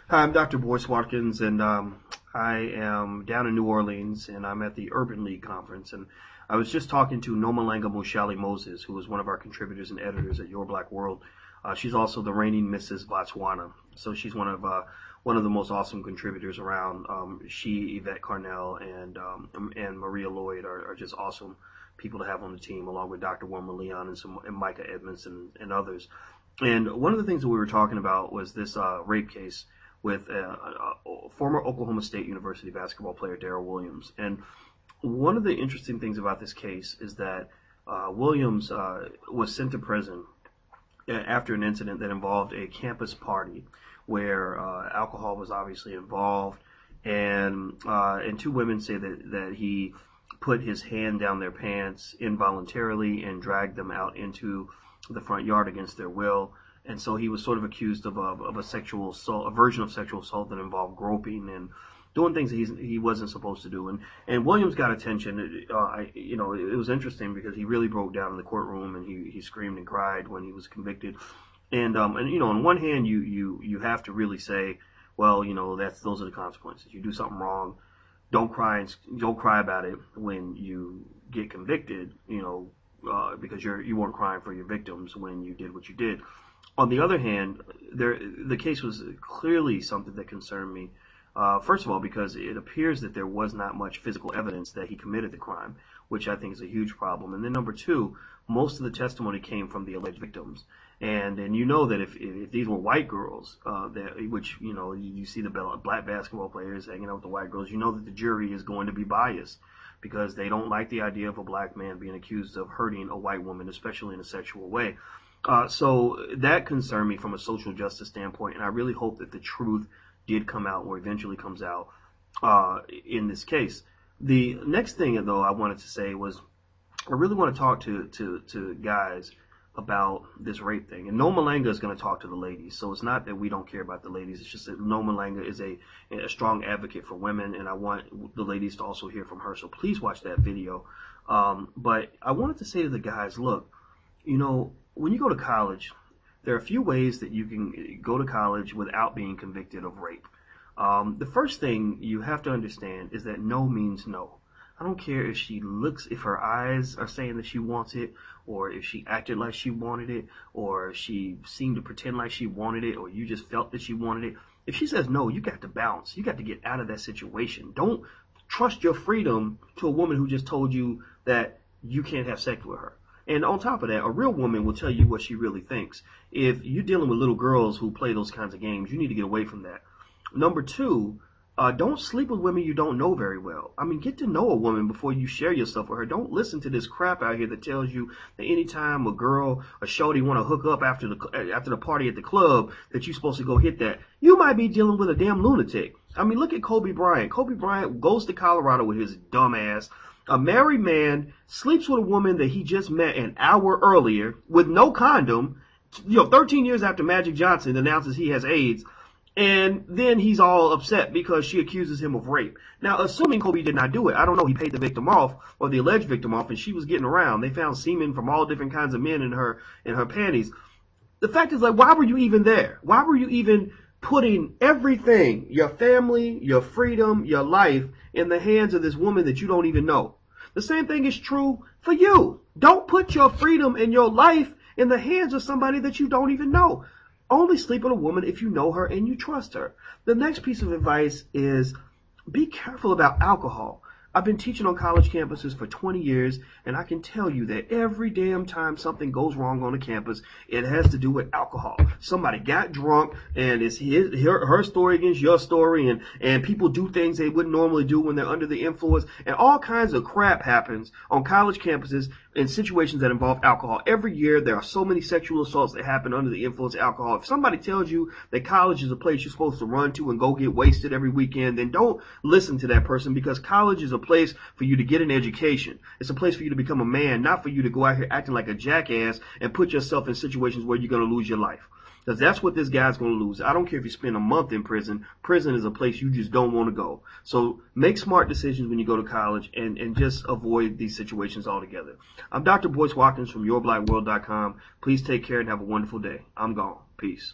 Hi, I'm Dr. Boyce Watkins, and I am down in New Orleans, and I'm at the Urban League Conference. And I was just talking to Nomalanga Mushali Moses, who is one of our contributors and editors at Your Black World. She's also the reigning Mrs. Botswana, so she's one of the most awesome contributors around. She, Yvette Carnell, and Maria Lloyd are just awesome people to have on the team, along with Dr. Wilmer Leon and Micah Edmonds and others. And one of the things that we were talking about was this rape case with former Oklahoma State University basketball player Darrell Williams. And one of the interesting things about this case is that Williams was sent to prison after an incident that involved a campus party where alcohol was obviously involved, and two women say that he put his hand down their pants involuntarily and dragged them out into the front yard against their will. And so he was sort of accused of a sexual assault, a version of sexual assault that involved groping and doing things that he wasn't supposed to do. And Williams got attention. It was interesting because he really broke down in the courtroom, and he screamed and cried when he was convicted. And on one hand, you have to really say, well, those are the consequences. You do something wrong, don't cry about it when you get convicted, because you weren't crying for your victims when you did what you did. On the other hand, the case was clearly something that concerned me. First of all, because it appears that there was not much physical evidence that he committed the crime, which I think is a huge problem. And then number two, most of the testimony came from the alleged victims. And you know that if these were white girls, you see the black basketball players hanging out with the white girls, you know that the jury is going to be biased because they don't like the idea of a black man being accused of hurting a white woman, especially in a sexual way. So that concerned me from a social justice standpoint, and I really hope that the truth did come out or eventually comes out in this case. The next thing, though, I wanted to say was I really want to talk to guys about this rape thing. And Nomalanga is going to talk to the ladies, so it's not that we don't care about the ladies. It's just that Nomalanga is a strong advocate for women, and I want the ladies to also hear from her. So please watch that video. But I wanted to say to the guys, look, when you go to college, there are a few ways that you can go to college without being convicted of rape. The first thing you have to understand is that no means no. I don't care if her eyes are saying that she wants it, or if she acted like she wanted it, or she seemed to pretend like she wanted it, or you just felt that she wanted it. If she says no, you got to bounce. You got to get out of that situation. Don't trust your freedom to a woman who just told you that you can't have sex with her. And on top of that, a real woman will tell you what she really thinks. If you're dealing with little girls who play those kinds of games, you need to get away from that. Number two, don't sleep with women you don't know very well. I mean, get to know a woman before you share yourself with her. Don't listen to this crap out here that tells you that anytime a shorty want to hook up after the party at the club, that you're supposed to go hit that. You might be dealing with a damn lunatic. I mean, look at Kobe Bryant. Kobe Bryant goes to Colorado with his dumb ass. A married man sleeps with a woman that he just met an hour earlier with no condom, 13 years after Magic Johnson announces he has AIDS, and then he's all upset because she accuses him of rape. Now, assuming Kobe did not do it, I don't know, he paid the victim off, or the alleged victim off, and she was getting around. They found semen from all different kinds of men in her panties. The fact is, why were you even there? Why were you even putting everything, your family, your freedom, your life, in the hands of this woman that you don't even know? The same thing is true for you. Don't put your freedom and your life in the hands of somebody that you don't even know. Only sleep with a woman if you know her and you trust her. The next piece of advice is be careful about alcohol. I've been teaching on college campuses for 20 years, and I can tell you that every damn time something goes wrong on a campus, it has to do with alcohol. Somebody got drunk, and it's her story against your story, and people do things they wouldn't normally do when they're under the influence, and all kinds of crap happens on college campuses in situations that involve alcohol. Every year, there are so many sexual assaults that happen under the influence of alcohol. If somebody tells you that college is a place you're supposed to run to and go get wasted every weekend, then don't listen to that person, because college is a place for you to get an education. It's a place for you to become a man, not for you to go out here acting like a jackass and put yourself in situations where you're going to lose your life. Because that's what this guy's going to lose. I don't care if you spend a month in prison. Prison is a place you just don't want to go. So make smart decisions when you go to college and just avoid these situations altogether. I'm Dr. Boyce Watkins from YourBlackWorld.com. Please take care and have a wonderful day. I'm gone. Peace.